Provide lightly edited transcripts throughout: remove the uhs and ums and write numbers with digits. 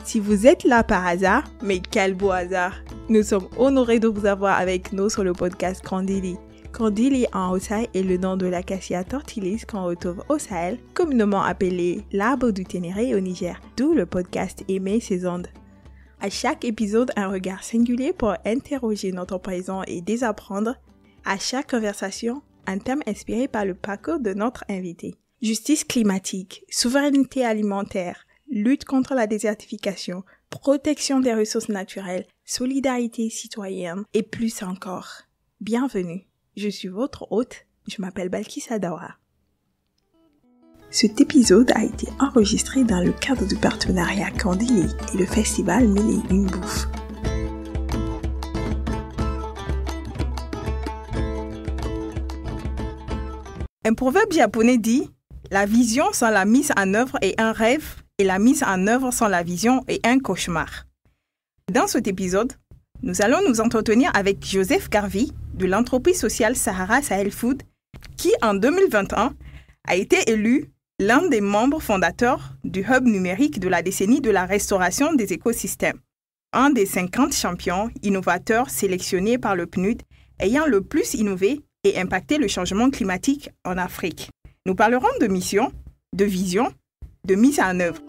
Si vous êtes là par hasard, mais quel beau hasard! Nous sommes honorés de vous avoir avec nous sur le podcast Kandili. Kandili en Hausa est le nom de l'acacia tortilis qu'on retrouve au Sahel, communément appelé l'arbre du Ténéré au Niger, d'où le podcast émet ses ondes. À chaque épisode, un regard singulier pour interroger notre présent et désapprendre. À chaque conversation, un thème inspiré par le parcours de notre invité. Justice climatique, souveraineté alimentaire, lutte contre la désertification, protection des ressources naturelles, solidarité citoyenne et plus encore. Bienvenue, je suis votre hôte, je m'appelle Balkissa Dawa. Cet épisode a été enregistré dans le cadre du partenariat Kandili et le festival Mille et Une Bouffe. Un proverbe japonais dit « La vision sans la mise en œuvre est un rêve et la mise en œuvre sans la vision est un cauchemar. » Dans cet épisode, nous allons nous entretenir avec Joseph Garvey de l'entreprise sociale Sahara Sahel Food qui, en 2021, a été élu l'un des membres fondateurs du hub numérique de la décennie de la restauration des écosystèmes, un des 50 champions innovateurs sélectionnés par le PNUD ayant le plus innové et impacté le changement climatique en Afrique. Nous parlerons de mission, de vision, de mise en œuvre.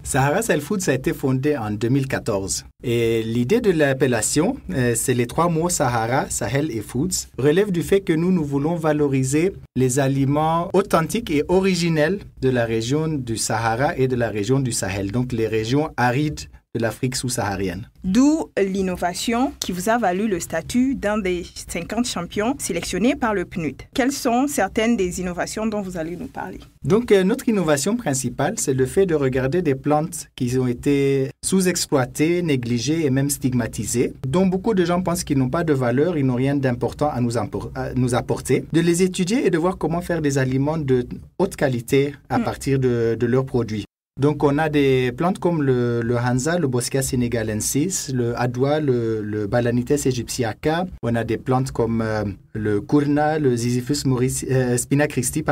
Sahara Sahel Foods a été fondé en 2014 et l'idée de l'appellation, c'est les trois mots Sahara, Sahel et Foods, relève du fait que nous voulons valoriser les aliments authentiques et originels de la région du Sahara et de la région du Sahel, donc les régions arides de l'Afrique sous-saharienne. D'où l'innovation qui vous a valu le statut d'un des 50 champions sélectionnés par le PNUD. Quelles sont certaines des innovations dont vous allez nous parler? Donc, notre innovation principale, c'est le fait de regarder des plantes qui ont été sous-exploitées, négligées et même stigmatisées, dont beaucoup de gens pensent qu'ils n'ont pas de valeur, ils n'ont rien d'important à nous apporter, de les étudier et de voir comment faire des aliments de haute qualité à partir de leurs produits. Donc, on a des plantes comme le Hanza, le Boscia senegalensis, le Adwa, le Balanites egyptiaca. On a des plantes comme le Kurna, le Ziziphus spina christi,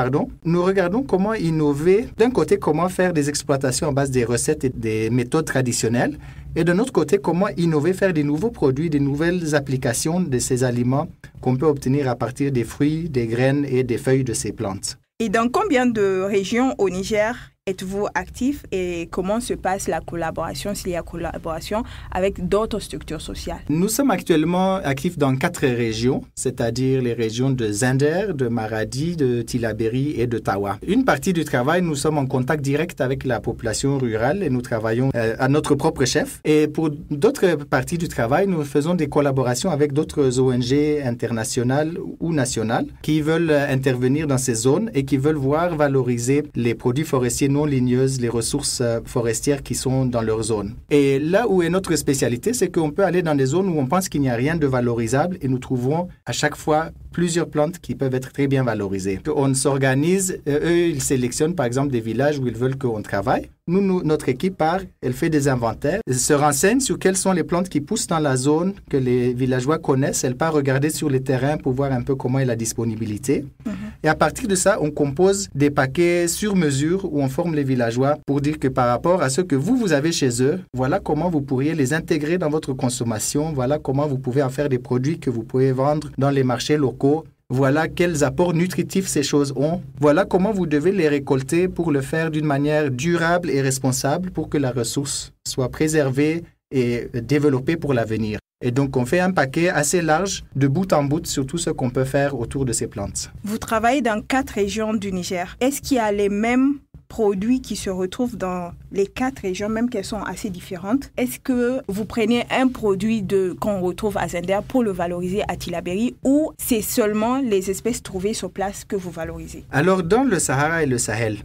Nous regardons comment innover. D'un côté, comment faire des exploitations en base des recettes et des méthodes traditionnelles. Et de l'autre côté, comment innover, faire des nouveaux produits, des nouvelles applications de ces aliments qu'on peut obtenir à partir des fruits, des graines et des feuilles de ces plantes. Et dans combien de régions au Niger êtes-vous actif et comment se passe la collaboration, s'il y a collaboration avec d'autres structures sociales? Nous sommes actuellement actifs dans 4 régions, c'est-à-dire les régions de Zinder, de Maradi, de Tillabéri et de Tawa. Une partie du travail, nous sommes en contact direct avec la population rurale et nous travaillons à notre propre chef. Et pour d'autres parties du travail, nous faisons des collaborations avec d'autres ONG internationales ou nationales qui veulent intervenir dans ces zones et qui veulent voir valoriser les produits forestiers non ligneuses, les ressources forestières qui sont dans leur zone. Et là où est notre spécialité, c'est qu'on peut aller dans des zones où on pense qu'il n'y a rien de valorisable et nous trouvons à chaque fois plusieurs plantes qui peuvent être très bien valorisées. On s'organise, eux, ils sélectionnent par exemple des villages où ils veulent qu'on travaille. Notre équipe part, elle fait des inventaires, elle se renseigne sur quelles sont les plantes qui poussent dans la zone que les villageois connaissent. Elle part regarder sur les terrains pour voir un peu comment est la disponibilité. Et à partir de ça, on compose des paquets sur mesure où on forme les villageois pour dire que par rapport à ce que vous avez chez eux, voilà comment vous pourriez les intégrer dans votre consommation, voilà comment vous pouvez en faire des produits que vous pouvez vendre dans les marchés locaux. Voilà quels apports nutritifs ces choses ont. Voilà comment vous devez les récolter pour le faire d'une manière durable et responsable pour que la ressource soit préservée et développée pour l'avenir. Et donc, on fait un paquet assez large de bout en bout sur tout ce qu'on peut faire autour de ces plantes. Vous travaillez dans 4 régions du Niger. Est-ce qu'il y a les mêmes produits qui se retrouvent dans les 4 régions, même qu'elles sont assez différentes? Est-ce que vous prenez un produit qu'on retrouve à Zinder pour le valoriser à Tillabéri ou c'est seulement les espèces trouvées sur place que vous valorisez? Alors, dans le Sahara et le Sahel,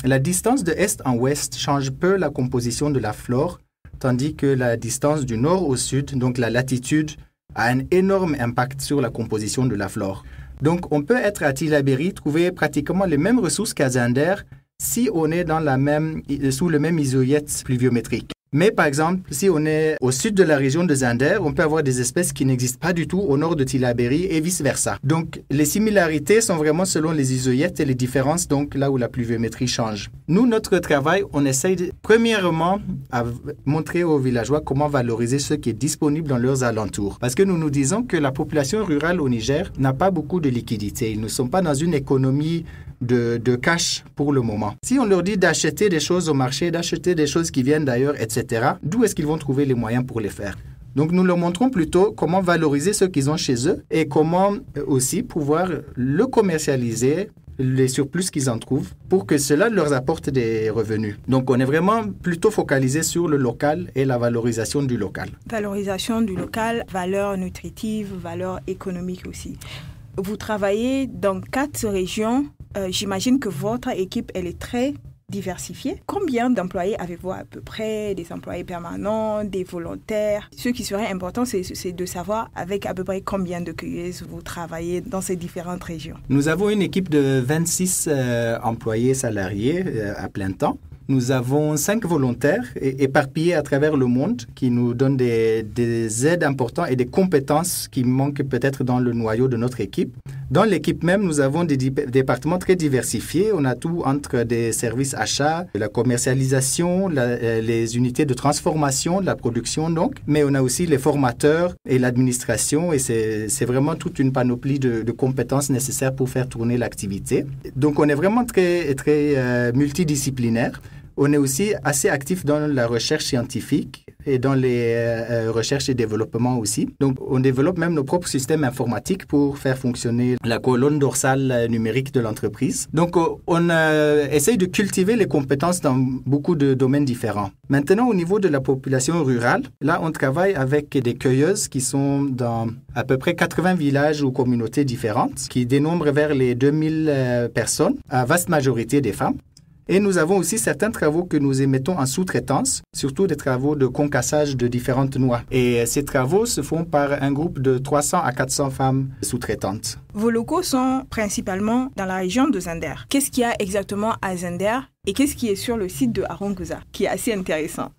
la distance de est en ouest change peu la composition de la flore, tandis que la distance du nord au sud, donc la latitude, a un énorme impact sur la composition de la flore. Donc, on peut être à Tillabéri, trouver pratiquement les mêmes ressources qu'à Zinder si on est sous le même isoyète pluviométrique. Mais par exemple, si on est au sud de la région de Zinder, on peut avoir des espèces qui n'existent pas du tout au nord de Tillabéri et vice-versa. Donc, les similarités sont vraiment selon les isoïètes et les différences, donc là où la pluviométrie change. Nous, notre travail, on essaye premièrement à montrer aux villageois comment valoriser ce qui est disponible dans leurs alentours. Parce que nous nous disons que la population rurale au Niger n'a pas beaucoup de liquidités. Ils ne sont pas dans une économie de cash pour le moment. Si on leur dit d'acheter des choses au marché, d'acheter des choses qui viennent d'ailleurs, etc., d'où est-ce qu'ils vont trouver les moyens pour les faire? Donc, nous leur montrons plutôt comment valoriser ce qu'ils ont chez eux et comment aussi pouvoir le commercialiser, les surplus qu'ils en trouvent, pour que cela leur apporte des revenus. Donc, on est vraiment plutôt focalisé sur le local et la valorisation du local. Valorisation du local, valeur nutritive, valeur économique aussi. Vous travaillez dans 4 régions. J'imagine que votre équipe, elle est très diversifiée. Combien d'employés avez-vous à peu près? Des employés permanents, des volontaires? Ce qui serait important, c'est de savoir avec à peu près combien de cueilleuses vous travaillez dans ces différentes régions. Nous avons une équipe de 26 employés salariés à plein temps. Nous avons 5 volontaires éparpillés à travers le monde qui nous donnent des aides importantes et des compétences qui manquent peut-être dans le noyau de notre équipe. Dans l'équipe même, nous avons des départements très diversifiés. On a tout entre des services achats, la commercialisation, les unités de transformation, de la production donc. Mais on a aussi les formateurs et l'administration et c'est vraiment toute une panoplie de compétences nécessaires pour faire tourner l'activité. Donc on est vraiment très, très multidisciplinaire. On est aussi assez actif dans la recherche scientifique et dans les recherches et développement aussi. Donc, on développe même nos propres systèmes informatiques pour faire fonctionner la colonne dorsale numérique de l'entreprise. Donc, on essaye de cultiver les compétences dans beaucoup de domaines différents. Maintenant, au niveau de la population rurale, là, on travaille avec des cueilleuses qui sont dans à peu près 80 villages ou communautés différentes, qui dénombrent vers les 2000 personnes, à vaste majorité des femmes. Et nous avons aussi certains travaux que nous émettons en sous-traitance, surtout des travaux de concassage de différentes noix. Et ces travaux se font par un groupe de 300 à 400 femmes sous-traitantes. Vos locaux sont principalement dans la région de Zinder. Qu'est-ce qu'il y a exactement à Zinder et qu'est-ce qui est sur le site de Aronguza, qui est assez intéressant?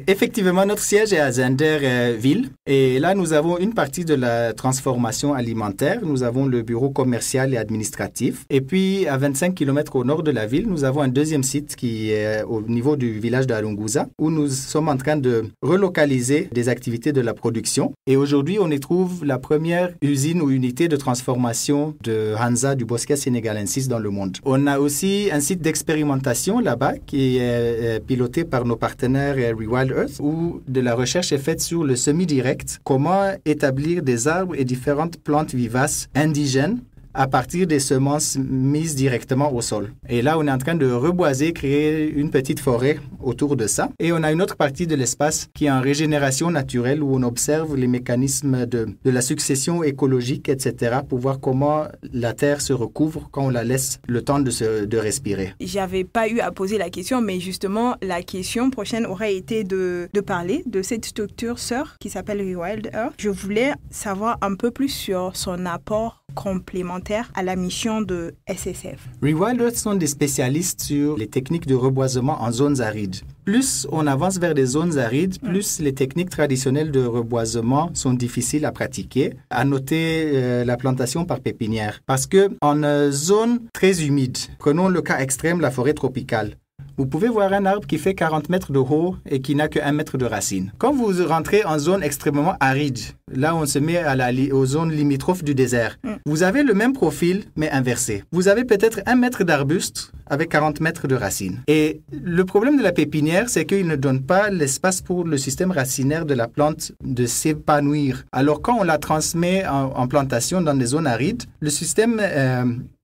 Effectivement, notre siège est à Zinder-Ville et là, nous avons une partie de la transformation alimentaire. Nous avons le bureau commercial et administratif. Et puis, à 25 km au nord de la ville, nous avons un deuxième site qui est au niveau du village d'Aronguza où nous sommes en train de relocaliser des activités de la production. Et aujourd'hui, on y trouve la première usine ou unité de transformation de Hanza du Bosquet sénégalensis dans le monde. On a aussi un site d'expérimentation là-bas qui est piloté par nos partenaires Wild Earth, où de la recherche est faite sur le semi-direct, comment établir des arbres et différentes plantes vivaces indigènes à partir des semences mises directement au sol. Et là, on est en train de reboiser, créer une petite forêt autour de ça. Et on a une autre partie de l'espace qui est en régénération naturelle où on observe les mécanismes de la succession écologique, etc., pour voir comment la terre se recouvre quand on la laisse le temps de respirer. J'avais pas eu à poser la question, mais justement, la question prochaine aurait été de parler de cette structure sœur qui s'appelle Wild Earth. Je voulais savoir un peu plus sur son apport complémentaire à la mission de SSF. Wild Earth sont des spécialistes sur les techniques de reboisement en zones arides. Plus on avance vers des zones arides, plus les techniques traditionnelles de reboisement sont difficiles à pratiquer. À noter la plantation par pépinière. Parce que en zone très humide, prenons le cas extrême, la forêt tropicale. Vous pouvez voir un arbre qui fait 40 mètres de haut et qui n'a que 1 mètre de racine. Quand vous rentrez en zone extrêmement aride, là on se met aux zones limitrophes du désert, vous avez le même profil mais inversé. Vous avez peut-être 1 mètre d'arbuste avec 40 mètres de racines. Et le problème de la pépinière, c'est qu'il ne donne pas l'espace pour le système racinaire de la plante de s'épanouir. Alors quand on la transmet en plantation dans des zones arides, le système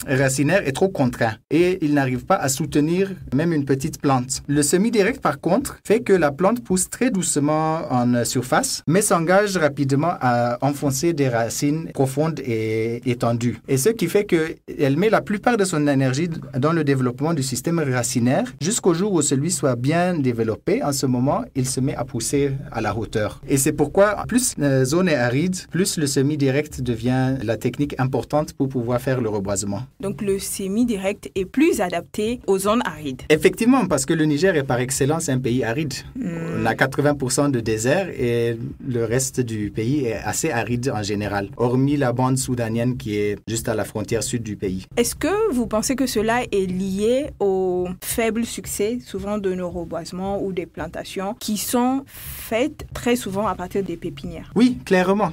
racinaire est trop contraint et il n'arrive pas à soutenir même une petite plante. Le semi-direct, par contre, fait que la plante pousse très doucement en surface, mais s'engage rapidement vraiment à enfoncer des racines profondes et étendues. Et ce qui fait qu'elle met la plupart de son énergie dans le développement du système racinaire jusqu'au jour où celui soit bien développé. En ce moment, il se met à pousser à la hauteur. Et c'est pourquoi plus la zone est aride, plus le semi-direct devient la technique importante pour pouvoir faire le reboisement. Donc le semi-direct est plus adapté aux zones arides. Effectivement, parce que le Niger est par excellence un pays aride. On a 80% de désert et le reste du pays est assez aride en général, hormis la bande soudanienne qui est juste à la frontière sud du pays. Est-ce que vous pensez que cela est lié au faible succès souvent de nos reboisements ou des plantations qui sont faites très souvent à partir des pépinières? Oui, clairement.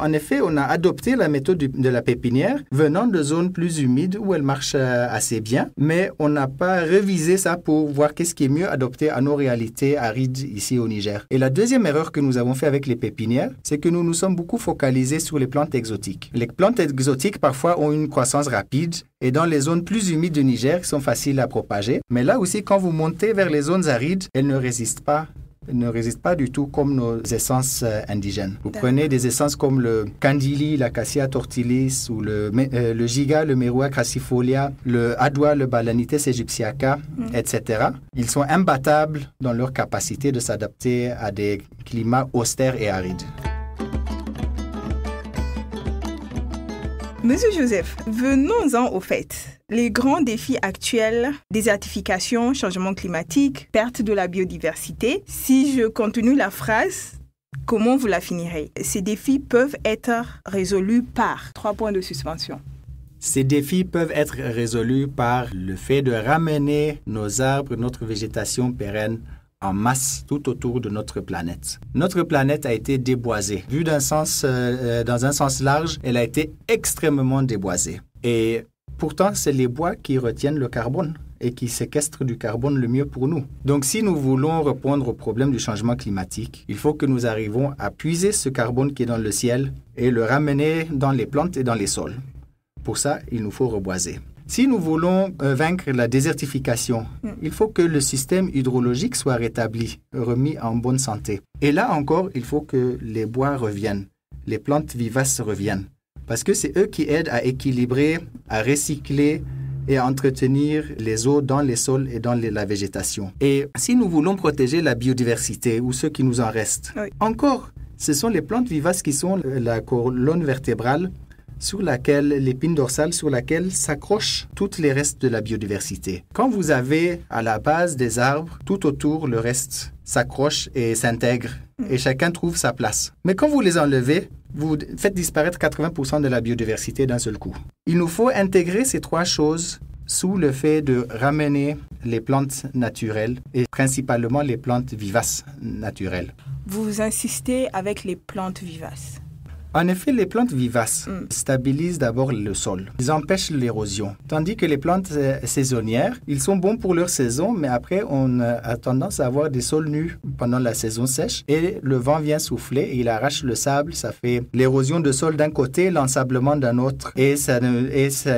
En effet, on a adopté la méthode de la pépinière venant de zones plus humides où elle marche assez bien, mais on n'a pas révisé ça pour voir qu'est-ce qui est mieux adopté à nos réalités arides ici au Niger. Et la deuxième erreur que nous avons fait avec les pépinières, c'est que nous nous sommes beaucoup focalisés sur les plantes exotiques. Les plantes exotiques, parfois, ont une croissance rapide et dans les zones plus humides du Niger, sont faciles à propager. Mais là aussi, quand vous montez vers les zones arides, elles ne résistent pas du tout comme nos essences indigènes. Vous prenez des essences comme le Candili, l'Acacia tortilis ou le Giga, le Merua crassifolia, le Adwa, le Balanites aegyptiaca, etc. Ils sont imbattables dans leur capacité de s'adapter à des climats austères et arides. Monsieur Joseph, venons-en au fait. Les grands défis actuels, désertification, changement climatique, perte de la biodiversité. Si je continue la phrase, comment vous la finirez? Ces défis peuvent être résolus par 3 points de suspension. Ces défis peuvent être résolus par le fait de ramener nos arbres, notre végétation pérenne en masse tout autour de notre planète. Notre planète a été déboisée. Vue dans un sens large, elle a été extrêmement déboisée. Et pourtant, c'est les bois qui retiennent le carbone et qui séquestrent du carbone le mieux pour nous. Donc, si nous voulons répondre au problème du changement climatique, il faut que nous arrivions à puiser ce carbone qui est dans le ciel et le ramener dans les plantes et dans les sols. Pour ça, il nous faut reboiser. Si nous voulons vaincre la désertification, il faut que le système hydrologique soit rétabli, remis en bonne santé. Et là encore, il faut que les bois reviennent, les plantes vivaces reviennent. Parce que c'est eux qui aident à équilibrer, à recycler et à entretenir les eaux dans les sols et dans la végétation. Et si nous voulons protéger la biodiversité ou ce qui nous en reste, encore, ce sont les plantes vivaces qui sont la colonne vertébrale sur laquelle, l'épine dorsale sur laquelle s'accrochent tous les restes de la biodiversité. Quand vous avez à la base des arbres, tout autour, le reste s'accroche et s'intègre et chacun trouve sa place. Mais quand vous les enlevez, vous faites disparaître 80% de la biodiversité d'un seul coup. Il nous faut intégrer ces 3 choses sous le fait de ramener les plantes naturelles et principalement les plantes vivaces naturelles. Vous insistez avec les plantes vivaces. En effet, les plantes vivaces stabilisent d'abord le sol. Ils empêchent l'érosion. Tandis que les plantes saisonnières, ils sont bons pour leur saison, mais après, on a tendance à avoir des sols nus pendant la saison sèche et le vent vient souffler et il arrache le sable. Ça fait l'érosion de sol d'un côté, l'ensablement d'un autre et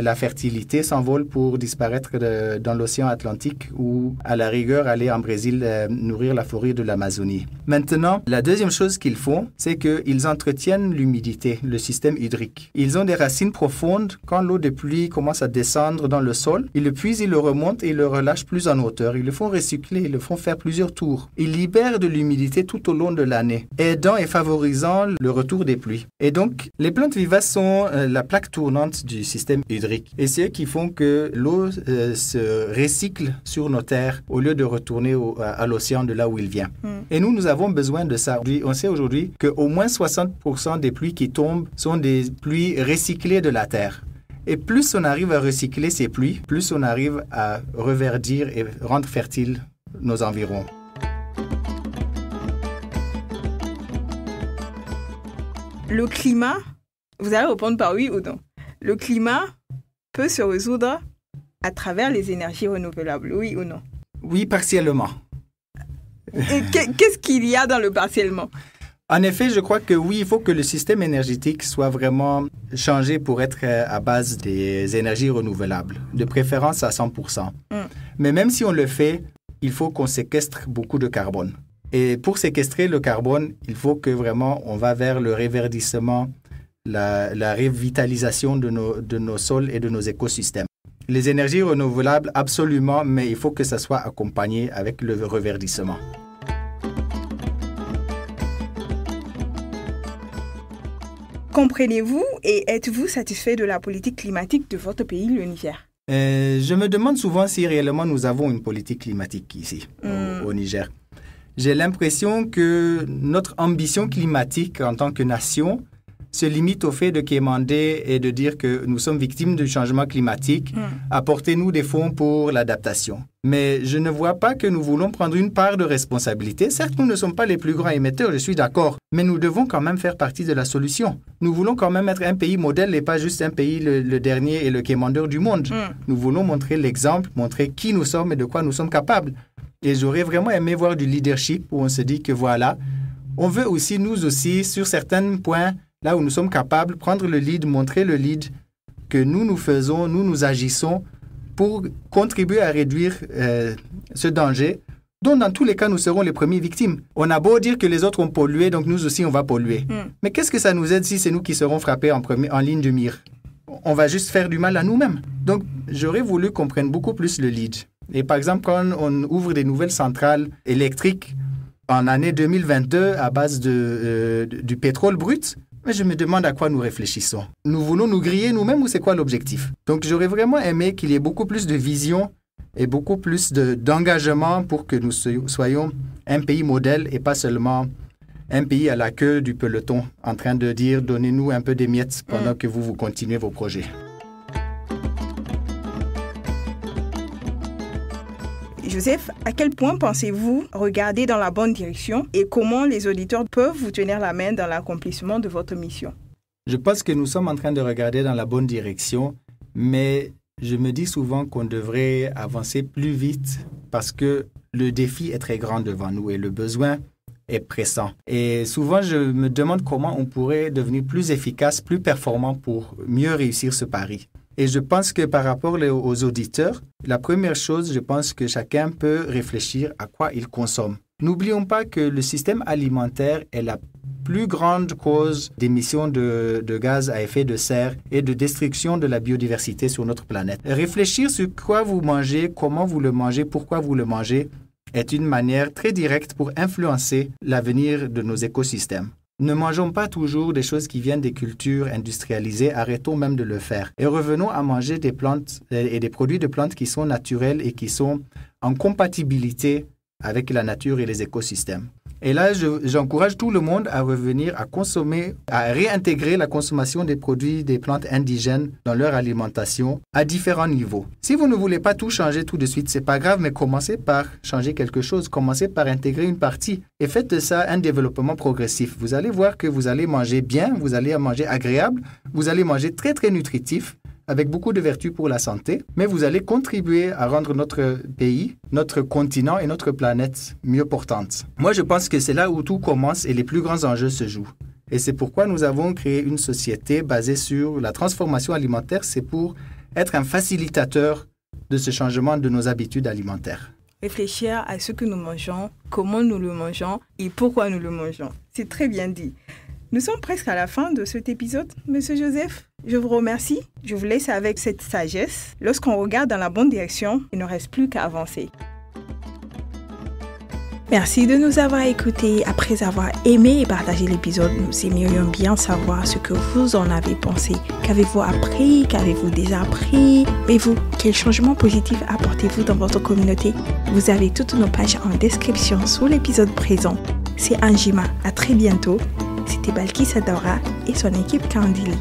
la fertilité s'envole pour disparaître dans l'océan Atlantique ou à la rigueur aller en Brésil nourrir la forêt de l'Amazonie. Maintenant, la deuxième chose qu'ils font, c'est qu'ils entretiennent l'humidité, le système hydrique. Ils ont des racines profondes. Quand l'eau de pluie commence à descendre dans le sol, ils le puisent, ils le remontent et ils le relâchent plus en hauteur. Ils le font recycler, ils le font faire plusieurs tours. Ils libèrent de l'humidité tout au long de l'année, aidant et favorisant le retour des pluies. Et donc, les plantes vivaces sont la plaque tournante du système hydrique. Et c'est eux qui font que l'eau se recycle sur nos terres au lieu de retourner à l'océan de là où il vient. Et nous avons besoin de ça. On sait aujourd'hui qu'au moins 60% des pluies qui tombent sont des pluies recyclées de la terre. Et plus on arrive à recycler ces pluies, plus on arrive à reverdir et rendre fertiles nos environs. Le climat, vous allez répondre par oui ou non. Le climat peut se résoudre à travers les énergies renouvelables, oui ou non? Oui, partiellement. Et qu'est-ce qu'il y a dans le partiellement? En effet, je crois que oui, il faut que le système énergétique soit vraiment changé pour être à base des énergies renouvelables, de préférence à 100%. Mais même si on le fait, il faut qu'on séquestre beaucoup de carbone. Et pour séquestrer le carbone, il faut que vraiment on va vers le réverdissement, la revitalisation de nos sols et de nos écosystèmes. Les énergies renouvelables, absolument, mais il faut que ça soit accompagné avec le reverdissement. Comprenez-vous et êtes-vous satisfait de la politique climatique de votre pays, le Niger? Je me demande souvent si réellement nous avons une politique climatique ici, au Niger. J'ai l'impression que notre ambition climatique en tant que nation se limite au fait de quémander et de dire que nous sommes victimes du changement climatique, apportez-nous des fonds pour l'adaptation. Mais je ne vois pas que nous voulons prendre une part de responsabilité. Certes, nous ne sommes pas les plus grands émetteurs, je suis d'accord, mais nous devons quand même faire partie de la solution. Nous voulons quand même être un pays modèle et pas juste un pays le dernier et le quémandeur du monde. Nous voulons montrer l'exemple, montrer qui nous sommes et de quoi nous sommes capables. Et j'aurais vraiment aimé voir du leadership où on se dit que voilà, on veut aussi, nous aussi, sur certains points, là où nous sommes capables, prendre le lead, montrer le lead que nous faisons, nous agissons pour contribuer à réduire ce danger dont dans tous les cas nous serons les premières victimes. On a beau dire que les autres ont pollué, donc nous aussi on va polluer. Mais qu'est-ce que ça nous aide si c'est nous qui serons frappés en ligne de mire? On va juste faire du mal à nous-mêmes. Donc j'aurais voulu qu'on prenne beaucoup plus le lead. Et par exemple, quand on ouvre des nouvelles centrales électriques en année 2022 à base du pétrole brut, je me demande à quoi nous réfléchissons. Nous voulons nous griller nous-mêmes ou c'est quoi l'objectif? Donc j'aurais vraiment aimé qu'il y ait beaucoup plus de vision et beaucoup plus d'engagement pour que nous soyons un pays modèle et pas seulement un pays à la queue du peloton en train de dire « donnez-nous un peu des miettes pendant que vous continuez vos projets ». Joseph, à quel point pensez-vous regarder dans la bonne direction et comment les auditeurs peuvent vous tenir la main dans l'accomplissement de votre mission? Je pense que nous sommes en train de regarder dans la bonne direction, mais je me dis souvent qu'on devrait avancer plus vite parce que le défi est très grand devant nous et le besoin est pressant. Et souvent, je me demande comment on pourrait devenir plus efficace, plus performant pour mieux réussir ce pari. Et je pense que par rapport aux auditeurs, la première chose, je pense que chacun peut réfléchir à quoi il consomme. N'oublions pas que le système alimentaire est la plus grande cause d'émissions de gaz à effet de serre et de destruction de la biodiversité sur notre planète. Réfléchir sur quoi vous mangez, comment vous le mangez, pourquoi vous le mangez, est une manière très directe pour influencer l'avenir de nos écosystèmes. Ne mangeons pas toujours des choses qui viennent des cultures industrialisées, arrêtons même de le faire. Et revenons à manger des plantes et des produits de plantes qui sont naturels et qui sont en compatibilité avec la nature et les écosystèmes. Et là, j'encourage tout le monde à revenir à consommer, à réintégrer la consommation des produits des plantes indigènes dans leur alimentation à différents niveaux. Si vous ne voulez pas tout changer tout de suite, c'est pas grave, mais commencez par changer quelque chose, commencez par intégrer une partie et faites de ça un développement progressif. Vous allez voir que vous allez manger bien, vous allez manger agréable, vous allez manger très très nutritif, avec beaucoup de vertus pour la santé, mais vous allez contribuer à rendre notre pays, notre continent et notre planète mieux portantes. Moi, je pense que c'est là où tout commence et les plus grands enjeux se jouent. Et c'est pourquoi nous avons créé une société basée sur la transformation alimentaire. C'est pour être un facilitateur de ce changement de nos habitudes alimentaires. Réfléchir à ce que nous mangeons, comment nous le mangeons et pourquoi nous le mangeons. C'est très bien dit. Nous sommes presque à la fin de cet épisode, Monsieur Joseph. Je vous remercie. Je vous laisse avec cette sagesse. Lorsqu'on regarde dans la bonne direction, il ne reste plus qu'à avancer. Merci de nous avoir écoutés. Après avoir aimé et partagé l'épisode, nous aimerions bien savoir ce que vous en avez pensé. Qu'avez-vous appris? Qu'avez-vous désappris? Et vous, quel changement positif apportez-vous dans votre communauté? Vous avez toutes nos pages en description sous l'épisode présent. C'est Anjima. À très bientôt. C'était Balkis Adora et son équipe Kandili.